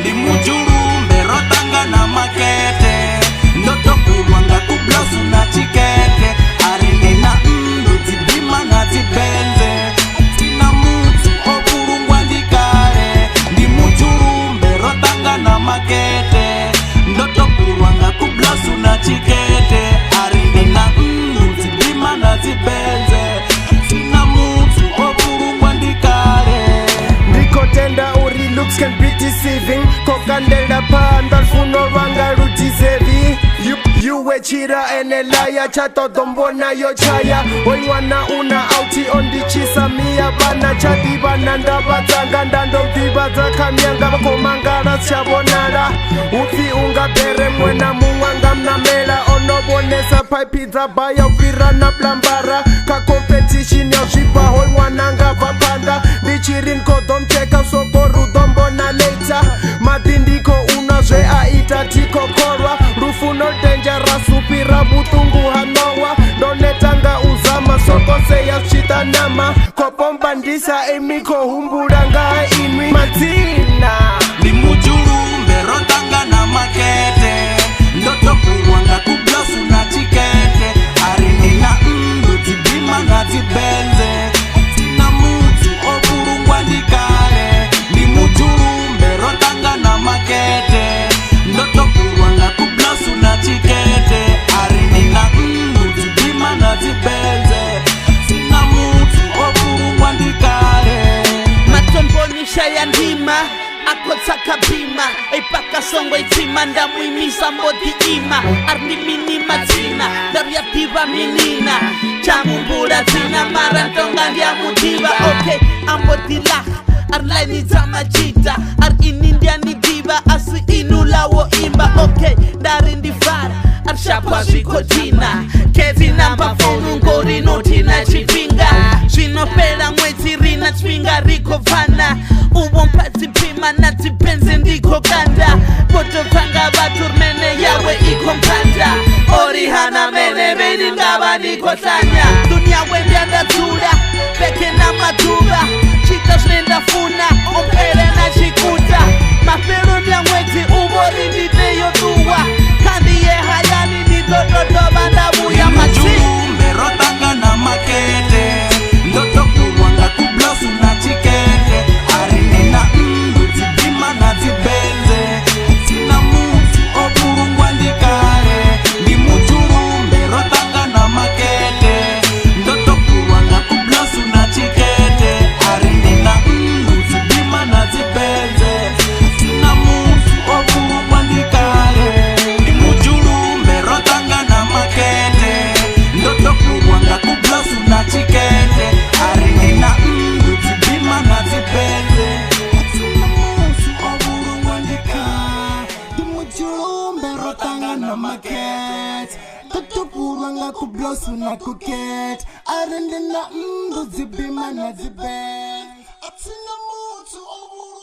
Limujulumbe rotanga na makete ndoto kulwanga kublosu na chikete arine na zibima na zibenze tina mutu okurungwa ndikare limujulumbe rotanga na makete ndoto kulwanga kublosu na chikete arine na zibima na zibenze tina mutu okurungwa ndikare ndiko tenda uri looks can be deceiving kokandela panda funo wanga rutizevi you wechira enelaya chato dombona yo chaya oiwana una auti ondi chisa mia bana chati bana ndabatanga ndando mtibaza kamyanga bakomangara chabonara ufi unga bere mwena muwanga mnamela onobonesa paipiza baya ufira na plambara ka competition ya shipa oiwananga vapanda ndichirin kodom cheka sokoru dombona later madindiko unazwe aita tiko korwa rufuno dangerous supira butungu hanowa donetanga uzama sokose ya chitanama kopombandisa emiko humbulanga inwi matina limujulumbe rotanga na makete ndoto kulwanga kublosu na chikete arini na zibima na zibenze tina mutu okurungwa ndikare limujulumbe rotanga na makete ndoto kulwanga kublosu na chikete arini na zibima na zibenze tina mutu okurungwa ndikare matombonisha ya ndima akotsaka bima ipaka songo itima ndamuimisa mbodi ima arnimini matina ndariativa minina chamumbula tina maratonga ndiamutiva okay ambodila arlaini tamajita ar inindiani diva asi inulawo imba okay ndarindifara arshapwa zvikotina ketina mpafonu ngorinotina chipinga zvinopera mwedzi rina tsvinga rikovhana uvo mpadzipima nadzipenzi ndiko kanda potopfanga vatu mene yawe iko mpanda ori hana mene veni ngava ndikohlanya dunia wendiandadzula peke namaduva chita zvinendafuna upere nachikuta maperoni ya mwedzi uvori nditeyotuwa kandi yehayani nditododova ndavuya limujulumbe rotanga na makete ndoto kulwanga kublosu na chikete arini na zibima na zibenze tina mutu okurungwa ndikare limujulumbe rotanga na makete ndoto kulwanga kublosu na chikete arini na zibima na zibenze tina mutu okurungwa ndikare limujulumbe rotanga na makete ndoto kulwanga kublosu na chikete arini na zibima na zibenze tina mutu okurungwa ndikare limujulumbe rotanga na makete ndoto kulwanga kublosu na kuket arini na zibima na zibenze tina mutu okurungwa